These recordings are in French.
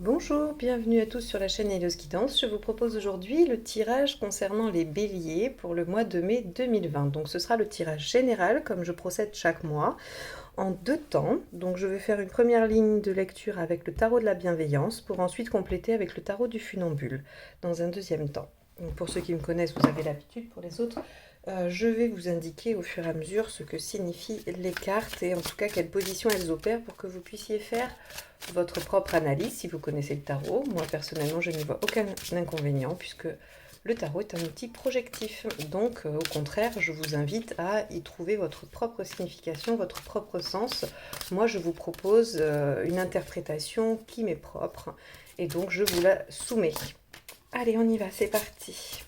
Bonjour, bienvenue à tous sur la chaîne Hello's Guidance. Je vous propose aujourd'hui le tirage concernant les béliers pour le mois de mai 2020. Donc ce sera le tirage général comme je procède chaque mois en deux temps. Donc je vais faire une première ligne de lecture avec le tarot de la bienveillance pour ensuite compléter avec le tarot du funambule dans un deuxième temps. Donc pour ceux qui me connaissent, vous avez l'habitude. Pour les autres, je vais vous indiquer au fur et à mesure ce que signifient les cartes et en tout cas quelle position elles opèrent pour que vous puissiez faire votre propre analyse si vous connaissez le tarot. Moi personnellement je n'y vois aucun inconvénient puisque le tarot est un outil projectif. Donc au contraire je vous invite à y trouver votre propre signification, votre propre sens. Moi je vous propose une interprétation qui m'est propre et donc je vous la soumets. Allez on y va, c'est parti.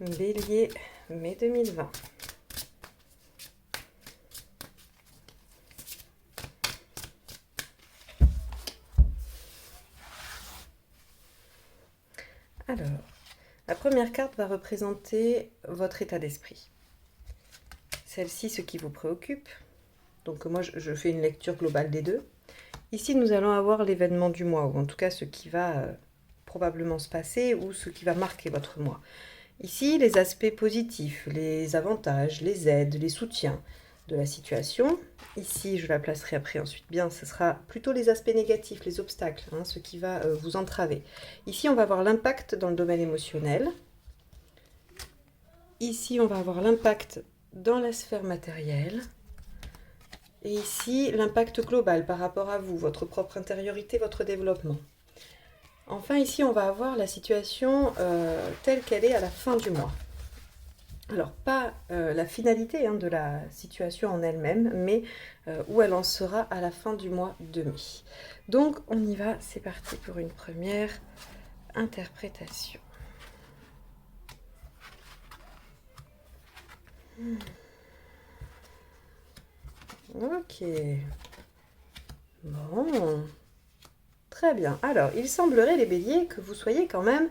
Bélier, mai 2020. Alors, la première carte va représenter votre état d'esprit. Celle-ci, ce qui vous préoccupe. Donc moi, je fais une lecture globale des deux. Ici, nous allons avoir l'événement du mois, ou en tout cas ce qui va probablement se passer, ou ce qui va marquer votre mois. Ici, les aspects positifs, les avantages, les aides, les soutiens de la situation. Ici, je la placerai après ensuite bien, ce sera plutôt les aspects négatifs, les obstacles, ce qui va vous entraver. Ici, on va avoir l'impact dans le domaine émotionnel. Ici, on va avoir l'impact dans la sphère matérielle. Et ici, l'impact global par rapport à vous, votre propre intériorité, votre développement. Enfin, ici, on va avoir la situation telle qu'elle est à la fin du mois. Alors, pas la finalité de la situation en elle-même, mais où elle en sera à la fin du mois de mai. Donc, on y va, c'est parti pour une première interprétation. Ok. Bon. Très bien. Alors, il semblerait, les béliers, que vous soyez quand même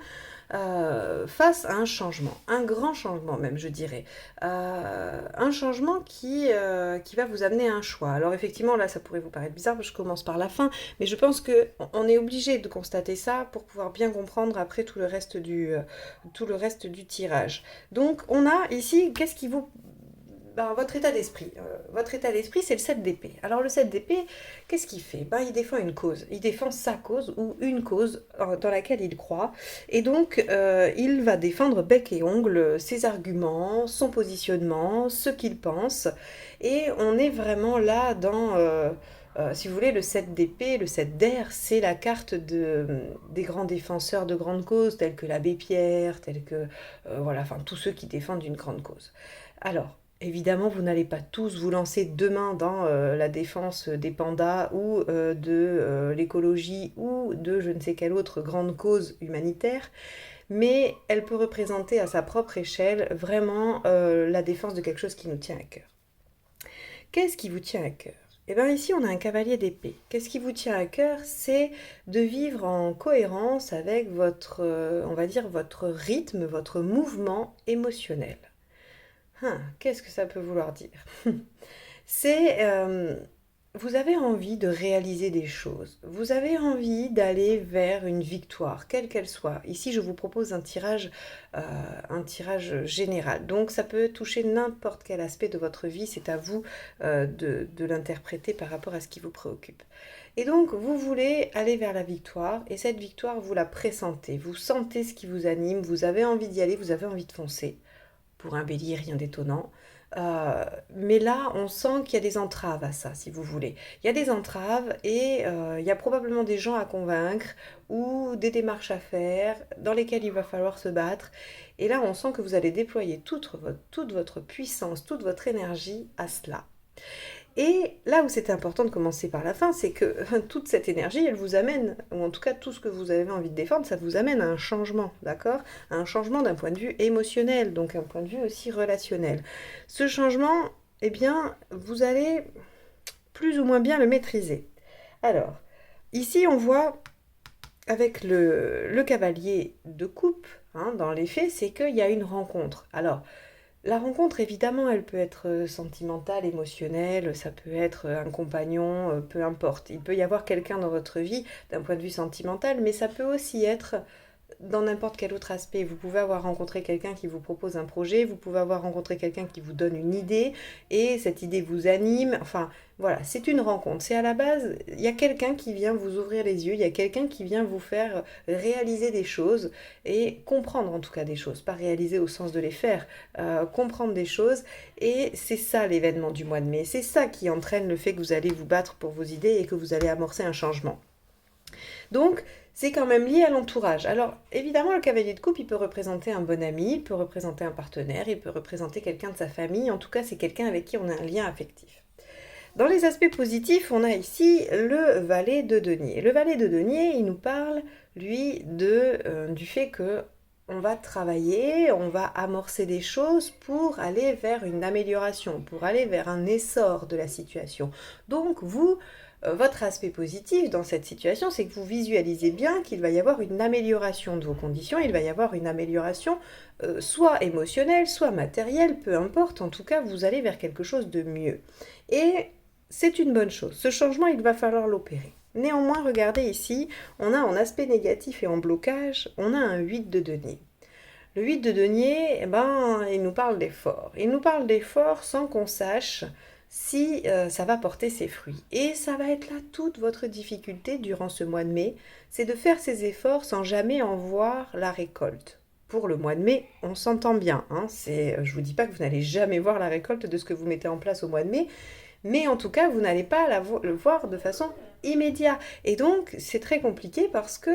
face à un changement, un grand changement même, je dirais. Un changement qui va vous amener à un choix. Alors effectivement, là, ça pourrait vous paraître bizarre, parce que je commence par la fin, mais je pense qu'on est obligé de constater ça pour pouvoir bien comprendre après tout le reste du tirage. Donc, on a ici, qu'est-ce qui vous... votre état d'esprit. Votre état d'esprit, c'est le 7 d'épée. Alors le 7 d'épée, qu'est-ce qu'il fait? Il défend une cause. Il défend sa cause ou une cause dans laquelle il croit. Et donc, il va défendre bec et ongle ses arguments, son positionnement, ce qu'il pense. Et on est vraiment là dans... si vous voulez, le 7 d'épée, le 7 d'air, c'est la carte des grands défenseurs de grandes causes, tels que l'abbé Pierre, tels que... voilà, enfin, tous ceux qui défendent une grande cause. Alors, évidemment, vous n'allez pas tous vous lancer demain dans la défense des pandas ou de l'écologie ou de je ne sais quelle autre grande cause humanitaire, mais elle peut représenter à sa propre échelle vraiment la défense de quelque chose qui nous tient à cœur. Qu'est-ce qui vous tient à cœur? Eh bien ici, on a un cavalier d'épée. Qu'est-ce qui vous tient à cœur? C'est de vivre en cohérence avec votre, on va dire, votre rythme, votre mouvement émotionnel. Qu'est-ce que ça peut vouloir dire? C'est, vous avez envie de réaliser des choses. Vous avez envie d'aller vers une victoire, quelle qu'elle soit. Ici, je vous propose un tirage général. Donc, ça peut toucher n'importe quel aspect de votre vie. C'est à vous de l'interpréter par rapport à ce qui vous préoccupe. Et donc, vous voulez aller vers la victoire. Et cette victoire, vous la pressentez. Vous sentez ce qui vous anime. Vous avez envie d'y aller. Vous avez envie de foncer. Pour un bélier, rien d'étonnant. Mais là, on sent qu'il y a des entraves à ça, si vous voulez. Il y a des entraves et il y a probablement des gens à convaincre ou des démarches à faire dans lesquelles il va falloir se battre. Et là, on sent que vous allez déployer toute votre puissance, toute votre énergie à cela. Et là où c'était important de commencer par la fin, c'est que toute cette énergie, elle vous amène, ou en tout cas tout ce que vous avez envie de défendre, ça vous amène à un changement, d'accord? À un changement d'un point de vue émotionnel, donc un point de vue aussi relationnel. Ce changement, eh bien, vous allez plus ou moins bien le maîtriser. Alors, ici on voit avec le cavalier de coupe, dans les faits, c'est qu'il y a une rencontre. Alors, La rencontre, évidemment, elle peut être sentimentale, émotionnelle, ça peut être un compagnon, peu importe. Il peut y avoir quelqu'un dans votre vie d'un point de vue sentimental, mais ça peut aussi être dans n'importe quel autre aspect. Vous pouvez avoir rencontré quelqu'un qui vous propose un projet, vous pouvez avoir rencontré quelqu'un qui vous donne une idée, et cette idée vous anime. Enfin, voilà, c'est une rencontre. C'est à la base, il y a quelqu'un qui vient vous ouvrir les yeux, il y a quelqu'un qui vient vous faire réaliser des choses, et comprendre en tout cas des choses, pas réaliser au sens de les faire, comprendre des choses, et c'est ça l'événement du mois de mai. C'est ça qui entraîne le fait que vous allez vous battre pour vos idées et que vous allez amorcer un changement. Donc, c'est quand même lié à l'entourage. Alors, évidemment, le cavalier de coupe, il peut représenter un bon ami, il peut représenter un partenaire, il peut représenter quelqu'un de sa famille. En tout cas, c'est quelqu'un avec qui on a un lien affectif. Dans les aspects positifs, on a ici le valet de denier. Le valet de denier, il nous parle, lui, du fait que on va travailler, on va amorcer des choses pour aller vers une amélioration, pour aller vers un essor de la situation. Donc, votre aspect positif dans cette situation, c'est que vous visualisez bien qu'il va y avoir une amélioration de vos conditions, il va y avoir une amélioration soit émotionnelle, soit matérielle, peu importe, en tout cas, vous allez vers quelque chose de mieux. Et c'est une bonne chose. Ce changement, il va falloir l'opérer. Néanmoins, regardez ici, on a en aspect négatif et en blocage, on a un 8 de denier. Le 8 de denier, il nous parle d'effort. Il nous parle d'effort sans qu'on sache si ça va porter ses fruits. Et ça va être là toute votre difficulté durant ce mois de mai, c'est de faire ces efforts sans jamais en voir la récolte. Pour le mois de mai, on s'entend bien. Je ne vous dis pas que vous n'allez jamais voir la récolte de ce que vous mettez en place au mois de mai, mais en tout cas, vous n'allez pas le voir de façon immédiate. Et donc, c'est très compliqué parce que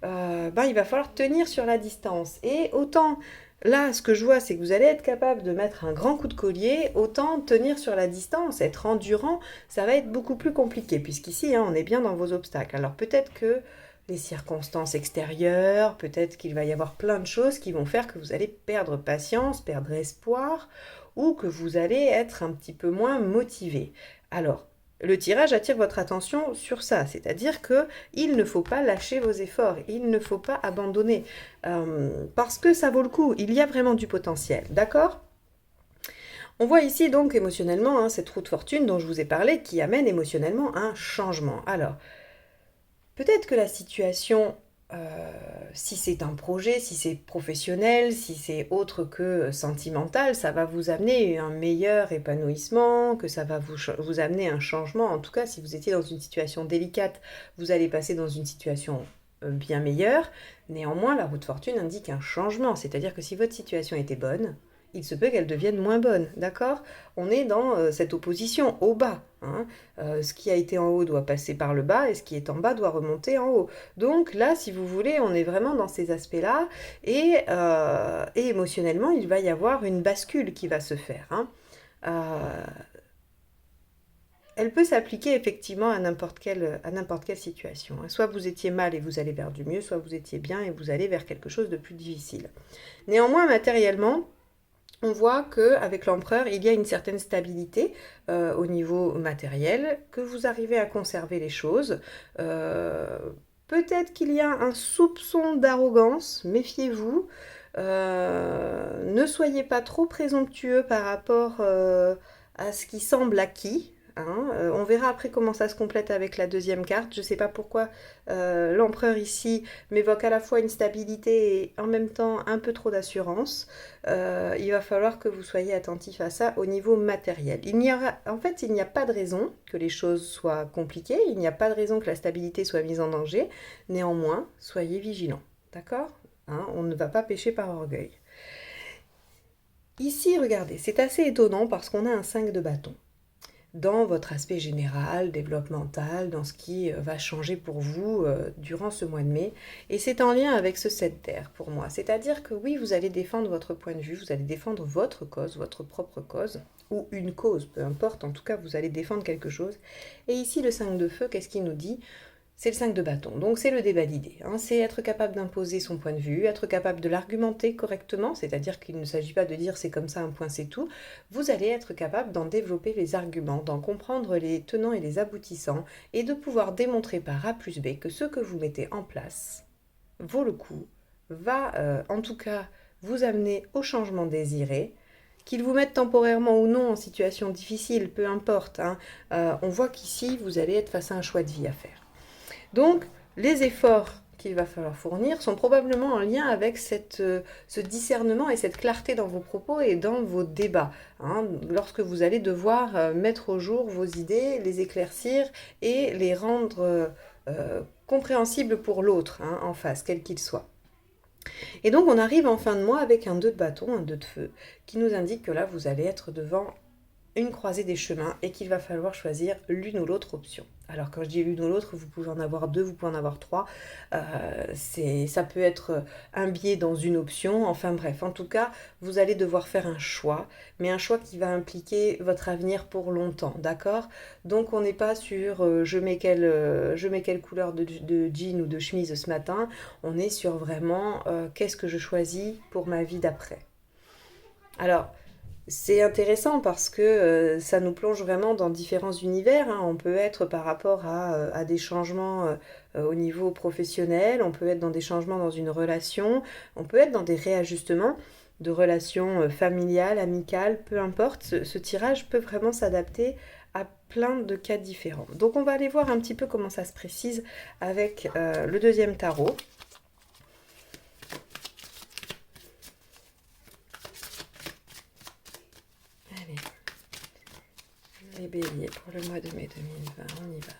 il va falloir tenir sur la distance. Et autant, là, ce que je vois, c'est que vous allez être capable de mettre un grand coup de collier, autant tenir sur la distance, être endurant, ça va être beaucoup plus compliqué, puisqu'ici, on est bien dans vos obstacles. Alors peut-être que les circonstances extérieures, peut-être qu'il va y avoir plein de choses qui vont faire que vous allez perdre patience, perdre espoir, ou que vous allez être un petit peu moins motivé. Alors, le tirage attire votre attention sur ça, c'est-à-dire que il ne faut pas lâcher vos efforts, il ne faut pas abandonner, parce que ça vaut le coup, il y a vraiment du potentiel, d'accord ? On voit ici donc émotionnellement cette roue de fortune dont je vous ai parlé qui amène émotionnellement un changement. Alors, peut-être que la situation, si c'est un projet, si c'est professionnel, si c'est autre que sentimental, ça va vous amener un meilleur épanouissement, que ça va vous amener un changement. En tout cas, si vous étiez dans une situation délicate, vous allez passer dans une situation bien meilleure. Néanmoins, la roue de fortune indique un changement, c'est-à-dire que si votre situation était bonne, il se peut qu'elle devienne moins bonne, d'accord ? On est dans cette opposition au bas. Ce qui a été en haut doit passer par le bas et ce qui est en bas doit remonter en haut. Donc là, si vous voulez, on est vraiment dans ces aspects-là et émotionnellement, il va y avoir une bascule qui va se faire. Elle peut s'appliquer effectivement à n'importe quelle situation. Soit vous étiez mal et vous allez vers du mieux, soit vous étiez bien et vous allez vers quelque chose de plus difficile. Néanmoins, matériellement, on voit qu'avec l'empereur, il y a une certaine stabilité au niveau matériel, que vous arrivez à conserver les choses. Peut-être qu'il y a un soupçon d'arrogance, méfiez-vous. Ne soyez pas trop présomptueux par rapport à ce qui semble acquis. On verra après comment ça se complète avec la deuxième carte. Je ne sais pas pourquoi l'empereur ici m'évoque à la fois une stabilité et en même temps un peu trop d'assurance. Il va falloir que vous soyez attentif à ça au niveau matériel. Il n'y a pas de raison que les choses soient compliquées, il n'y a pas de raison que la stabilité soit mise en danger. Néanmoins, soyez vigilants, d'accord ? On ne va pas pécher par orgueil. Ici, regardez, c'est assez étonnant parce qu'on a un 5 de bâton. Dans votre aspect général, développemental, dans ce qui va changer pour vous durant ce mois de mai. Et c'est en lien avec ce 7 d'air pour moi. C'est-à-dire que oui, vous allez défendre votre point de vue, vous allez défendre votre cause, votre propre cause, ou une cause, peu importe, en tout cas, vous allez défendre quelque chose. Et ici, le 5 de feu, qu'est-ce qu'il nous dit ? C'est le 5 de bâton, donc c'est le débat d'idées. C'est être capable d'imposer son point de vue, être capable de l'argumenter correctement, c'est-à-dire qu'il ne s'agit pas de dire c'est comme ça, un point c'est tout. Vous allez être capable d'en développer les arguments, d'en comprendre les tenants et les aboutissants, et de pouvoir démontrer par A plus B que ce que vous mettez en place vaut le coup, va en tout cas vous amener au changement désiré, Qu'ils vous mettent temporairement ou non en situation difficile, peu importe, hein, on voit qu'ici, vous allez être face à un choix de vie à faire. Donc, les efforts qu'il va falloir fournir sont probablement en lien avec ce discernement et cette clarté dans vos propos et dans vos débats. Hein, lorsque vous allez devoir mettre au jour vos idées, les éclaircir et les rendre compréhensibles pour l'autre, hein, en face, quel qu'il soit. Et donc on arrive en fin de mois avec un 2 de bâton, un 2 de feu, qui nous indique que là vous allez être devant une croisée des chemins et qu'il va falloir choisir l'une ou l'autre option. Alors quand je dis l'une ou l'autre, vous pouvez en avoir deux, vous pouvez en avoir trois. Ça peut être un biais dans une option. Enfin bref, en tout cas, vous allez devoir faire un choix, mais un choix qui va impliquer votre avenir pour longtemps, d'accord? Donc on n'est pas sur je mets quelle couleur de jean ou de chemise ce matin. On est sur vraiment qu'est-ce que je choisis pour ma vie d'après. Alors, c'est intéressant parce que ça nous plonge vraiment dans différents univers, hein. On peut être par rapport à des changements au niveau professionnel, on peut être dans des changements dans une relation, on peut être dans des réajustements de relations familiales, amicales, peu importe. Ce tirage peut vraiment s'adapter à plein de cas différents. Donc on va aller voir un petit peu comment ça se précise avec le deuxième tarot. Les béliers pour le mois de mai 2020, on y va.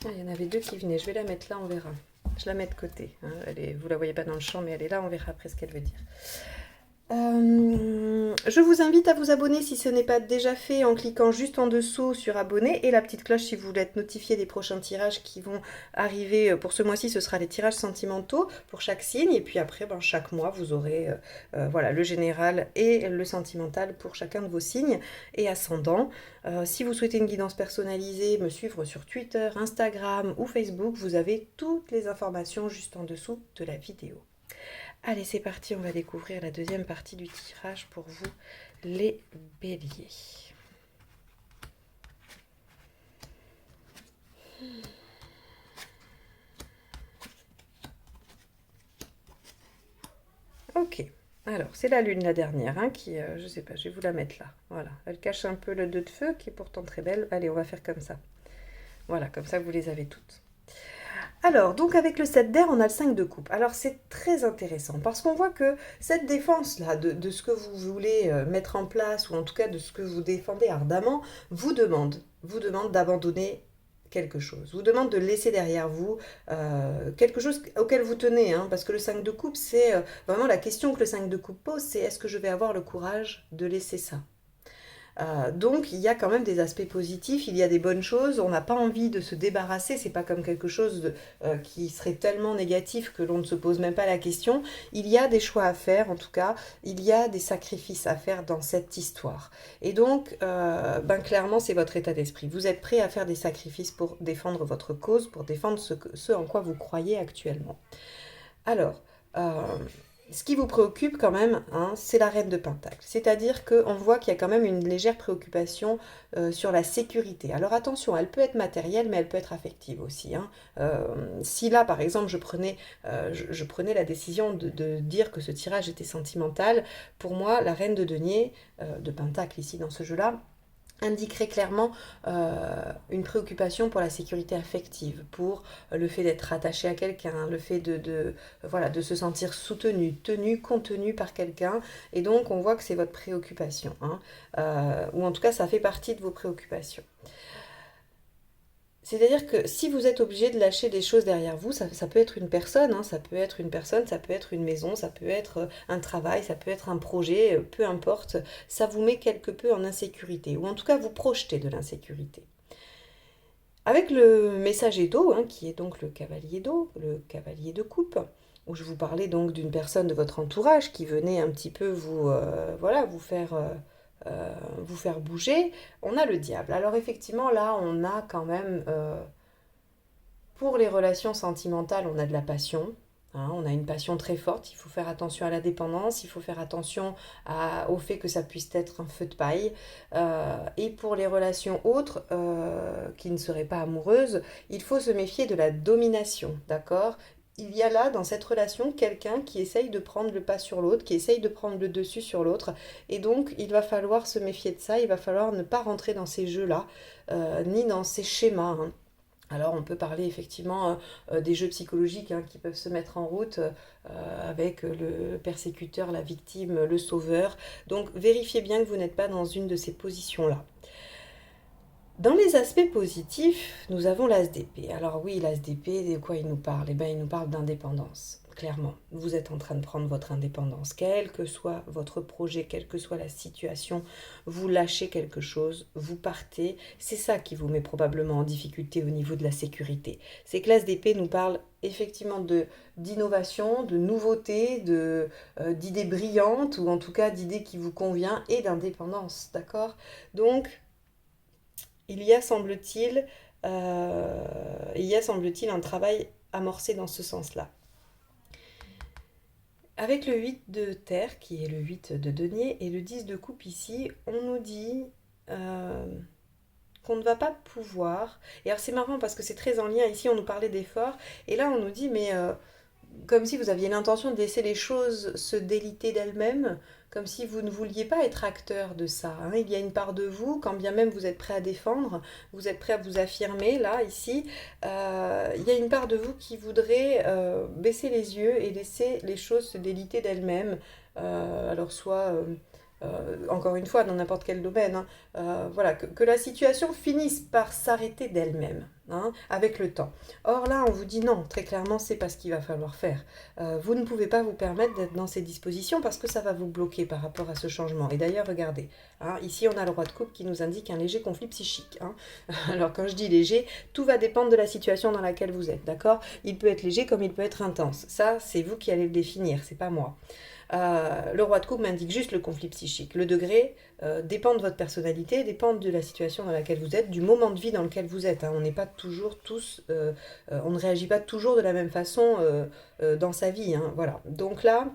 Ah, il y en avait deux qui venaient, je vais la mettre là, on verra. Je la mets de côté, hein. Vous la voyez pas dans le champ, mais elle est là, on verra après ce qu'elle veut dire. Je vous invite à vous abonner si ce n'est pas déjà fait en cliquant juste en dessous sur abonner et la petite cloche si vous voulez être notifié des prochains tirages qui vont arriver. Pour ce mois-ci, ce sera les tirages sentimentaux pour chaque signe et puis après, chaque mois, vous aurez voilà, le général et le sentimental pour chacun de vos signes et ascendants. Si vous souhaitez une guidance personnalisée, me suivre sur Twitter, Instagram ou Facebook, vous avez toutes les informations juste en dessous de la vidéo. Allez, c'est parti, on va découvrir la deuxième partie du tirage pour vous, les béliers. Ok, alors c'est la lune, la dernière, hein, qui, je sais pas, je vais vous la mettre là. Voilà, elle cache un peu le 2 de feu, qui est pourtant très belle. Allez, on va faire comme ça. Voilà, comme ça vous les avez toutes. Alors, donc avec le 7 d'air, on a le 5 de coupe. Alors c'est très intéressant parce qu'on voit que cette défense-là de ce que vous voulez mettre en place, ou en tout cas de ce que vous défendez ardemment, vous demande d'abandonner quelque chose, vous demande de laisser derrière vous quelque chose auquel vous tenez, hein, parce que le 5 de coupe, c'est vraiment la question que le 5 de coupe pose, c'est est-ce que je vais avoir le courage de laisser ça? Donc il y a quand même des aspects positifs, il y a des bonnes choses, on n'a pas envie de se débarrasser, c'est pas comme quelque chose qui serait tellement négatif que l'on ne se pose même pas la question. Il y a des choix à faire, en tout cas, il y a des sacrifices à faire dans cette histoire. Et donc, clairement, c'est votre état d'esprit. Vous êtes prêt à faire des sacrifices pour défendre votre cause, pour défendre ce en quoi vous croyez actuellement. Alors, ce qui vous préoccupe quand même, hein, c'est la reine de Pentacle. C'est-à-dire qu'on voit qu'il y a quand même une légère préoccupation sur la sécurité. Alors attention, elle peut être matérielle, mais elle peut être affective aussi, hein. Si là, par exemple, je prenais la décision de dire que ce tirage était sentimental, pour moi, la reine de denier, de Pentacle ici dans ce jeu-là, indiquerait clairement une préoccupation pour la sécurité affective, pour le fait d'être attaché à quelqu'un, le fait de se sentir soutenu, tenu, contenu par quelqu'un. Et donc on voit que c'est votre préoccupation, hein, ou en tout cas ça fait partie de vos préoccupations. C'est-à-dire que si vous êtes obligé de lâcher des choses derrière vous, ça peut être une personne, hein, ça peut être une personne, ça peut être une maison, ça peut être un travail, ça peut être un projet, peu importe, ça vous met quelque peu en insécurité, ou en tout cas vous projetez de l'insécurité. Avec le messager d'eau, hein, qui est donc le cavalier d'eau, le cavalier de coupe, où je vous parlais donc d'une personne de votre entourage qui venait un petit peu vous, voilà, vous faire bouger, on a le diable. Alors effectivement, là, on a quand même, pour les relations sentimentales, on a de la passion. Hein, on a une passion très forte, il faut faire attention à la dépendance, il faut faire attention au fait que ça puisse être un feu de paille. Et pour les relations autres, qui ne seraient pas amoureuses, il faut se méfier de la domination, d'accord? Il y a là, dans cette relation, quelqu'un qui essaye de prendre le pas sur l'autre, qui essaye de prendre le dessus sur l'autre. Et donc, il va falloir se méfier de ça, il va falloir ne pas rentrer dans ces jeux-là, ni dans ces schémas. Hein. Alors on peut parler effectivement des jeux psychologiques hein, qui peuvent se mettre en route avec le persécuteur, la victime, le sauveur. Donc vérifiez bien que vous n'êtes pas dans une de ces positions-là. Dans les aspects positifs, nous avons l'as d'épée. Alors oui, l'as d'épée, de quoi il nous parle? Eh bien, il nous parle d'indépendance. Clairement, vous êtes en train de prendre votre indépendance. Quel que soit votre projet, quelle que soit la situation, vous lâchez quelque chose, vous partez. C'est ça qui vous met probablement en difficulté au niveau de la sécurité. Ces classes d'épée nous parlent effectivement d'innovation, de nouveauté, d'idées brillantes, ou en tout cas d'idées qui vous conviennent, et d'indépendance, d'accord? Donc, il y a, semble-t-il, semble-t-il, un travail amorcé dans ce sens-là. Avec le 8 de terre, qui est le 8 de denier, et le 10 de coupe ici, on nous dit euh, qu'on ne va pas pouvoir. Et alors c'est marrant parce que c'est très en lien, ici on nous parlait d'efforts, et là on nous dit, mais comme si vous aviez l'intention de laisser les choses se déliter d'elles-mêmes, comme si vous ne vouliez pas être acteur de ça. Hein. Il y a une part de vous, quand bien même vous êtes prêt à défendre, vous êtes prêt à vous affirmer, là, ici, il y a une part de vous qui voudrait baisser les yeux et laisser les choses se déliter d'elles-mêmes. Alors soit... encore une fois, dans n'importe quel domaine, hein, voilà, que la situation finisse par s'arrêter d'elle-même, hein, avec le temps. Or là, on vous dit non, très clairement, c'est pas ce qu'il va falloir faire. Vous ne pouvez pas vous permettre d'être dans ces dispositions parce que ça va vous bloquer par rapport à ce changement. Et d'ailleurs, regardez, hein, ici on a le roi de coupe qui nous indique un léger conflit psychique. Hein. Alors quand je dis léger, tout va dépendre de la situation dans laquelle vous êtes, d'accord? Il peut être léger comme il peut être intense. Ça, c'est vous qui allez le définir, c'est pas moi. Le roi de coupe m'indique juste le conflit psychique. Le degré dépend de votre personnalité, dépend de la situation dans laquelle vous êtes, du moment de vie dans lequel vous êtes. Hein. On n'est pas toujours tous, on ne réagit pas toujours de la même façon dans sa vie. Hein. Voilà. Donc là,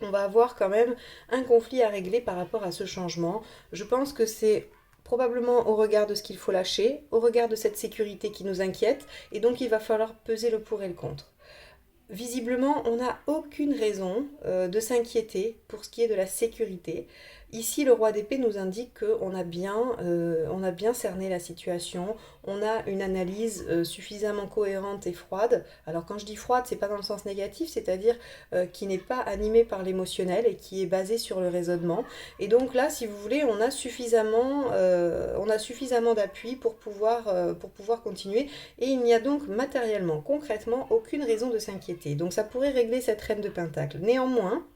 on va avoir quand même un conflit à régler par rapport à ce changement. Je pense que c'est probablement au regard de ce qu'il faut lâcher, au regard de cette sécurité qui nous inquiète, et donc il va falloir peser le pour et le contre. Visiblement, on n'a aucune raison de s'inquiéter pour ce qui est de la sécurité. Ici, le roi d'épée nous indique qu'on on a bien cerné la situation, on a une analyse suffisamment cohérente et froide. Alors quand je dis froide, c'est pas dans le sens négatif, c'est-à-dire qui n'est pas animée par l'émotionnel et qui est basée sur le raisonnement. Et donc là, si vous voulez, on a suffisamment d'appui pour pouvoir continuer. Et il n'y a donc matériellement, concrètement, aucune raison de s'inquiéter. Donc ça pourrait régler cette reine de Pentacle. Néanmoins,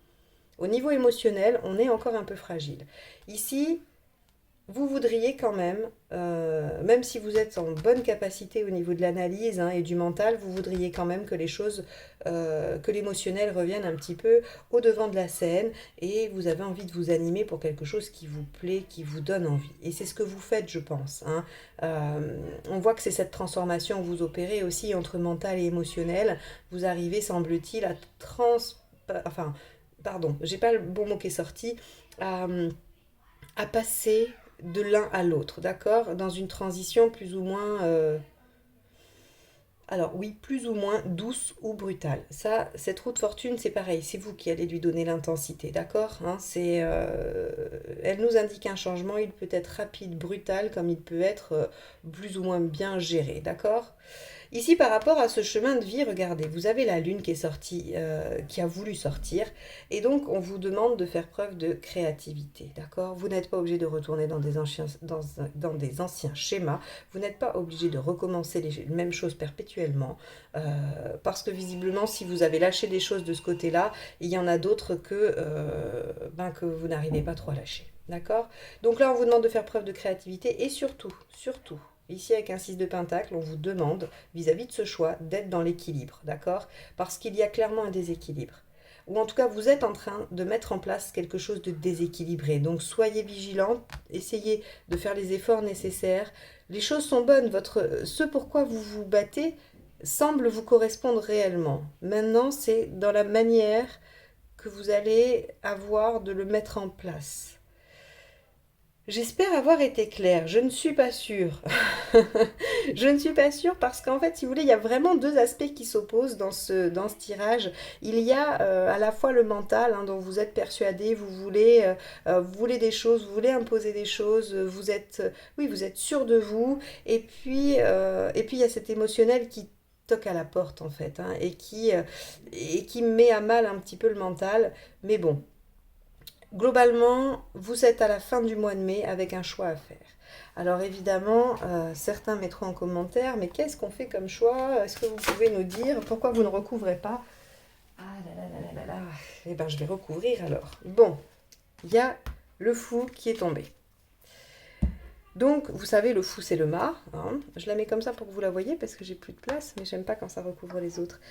au niveau émotionnel, on est encore un peu fragile. Ici, vous voudriez quand même, même si vous êtes en bonne capacité au niveau de l'analyse hein, et du mental, vous voudriez quand même que les choses, que l'émotionnel revienne un petit peu au devant de la scène et vous avez envie de vous animer pour quelque chose qui vous plaît, qui vous donne envie. Et c'est ce que vous faites, je pense. Hein. On voit que c'est cette transformation que vous opérez aussi entre mental et émotionnel. Vous arrivez, semble-t-il, enfin, pardon, j'ai pas le bon mot qui est sorti, à passer de l'un à l'autre, d'accord? Dans une transition plus ou moins, alors oui, plus ou moins douce ou brutale. Ça, cette roue de fortune, c'est pareil, c'est vous qui allez lui donner l'intensité, d'accord? Hein, elle nous indique un changement, il peut être rapide, brutal, comme il peut être plus ou moins bien géré, d'accord? Ici, par rapport à ce chemin de vie, regardez, vous avez la lune qui est sortie, qui a voulu sortir, et donc on vous demande de faire preuve de créativité, d'accord? Vous n'êtes pas obligé de retourner dans des anciens schémas, vous n'êtes pas obligé de recommencer les mêmes choses perpétuellement, parce que visiblement, si vous avez lâché des choses de ce côté-là, il y en a d'autres que vous n'arrivez pas trop à lâcher, d'accord? Donc là, on vous demande de faire preuve de créativité, et surtout, surtout, Ici, avec un 6 de pentacle, on vous demande, vis-à-vis de ce choix, d'être dans l'équilibre, d'accord? Parce qu'il y a clairement un déséquilibre. Ou en tout cas, vous êtes en train de mettre en place quelque chose de déséquilibré. Donc, soyez vigilants, essayez de faire les efforts nécessaires. Les choses sont bonnes, ce pourquoi vous vous battez semble vous correspondre réellement. Maintenant, c'est dans la manière que vous allez avoir de le mettre en place. J'espère avoir été claire, je ne suis pas sûre. Je ne suis pas sûre parce qu'en fait, si vous voulez, il y a vraiment deux aspects qui s'opposent dans ce tirage. Il y a à la fois le mental, hein, dont vous êtes persuadé, vous voulez des choses, vous voulez imposer des choses, oui, vous êtes sûr de vous. Et puis il y a cet émotionnel qui toque à la porte en fait, hein, et qui met à mal un petit peu le mental. Mais bon, globalement, vous êtes à la fin du mois de mai avec un choix à faire. Alors évidemment, certains mettront en commentaire, mais qu'est-ce qu'on fait comme choix? Est-ce que vous pouvez nous dire pourquoi vous ne recouvrez pas? Ah là là là là là là. Eh bien, je vais recouvrir alors. Bon, il y a le fou qui est tombé. Donc, vous savez, le fou, c'est le mât, hein. Je la mets comme ça pour que vous la voyez parce que j'ai plus de place, mais j'aime pas quand ça recouvre les autres.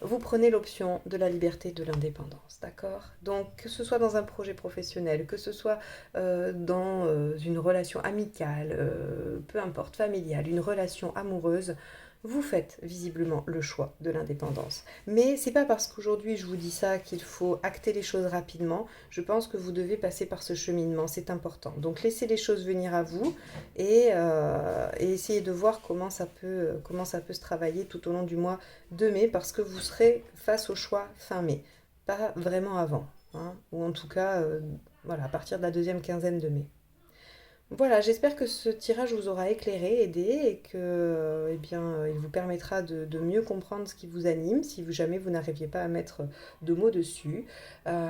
Vous prenez l'option de la liberté, de l'indépendance, d'accord? Donc, que ce soit dans un projet professionnel, que ce soit dans une relation amicale, peu importe, familiale, une relation amoureuse, vous faites visiblement le choix de l'indépendance. Mais c'est pas parce qu'aujourd'hui je vous dis ça qu'il faut acter les choses rapidement. Je pense que vous devez passer par ce cheminement, c'est important. Donc laissez les choses venir à vous et essayez de voir comment ça peut se travailler tout au long du mois de mai parce que vous serez face au choix fin mai, pas vraiment avant, hein, ou en tout cas voilà, à partir de la deuxième quinzaine de mai. Voilà, j'espère que ce tirage vous aura éclairé, aidé et que, eh bien, il vous permettra de mieux comprendre ce qui vous anime si jamais vous n'arriviez pas à mettre de mots dessus.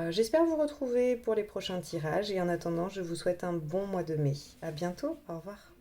J'espère vous retrouver pour les prochains tirages et en attendant, je vous souhaite un bon mois de mai. À bientôt, au revoir.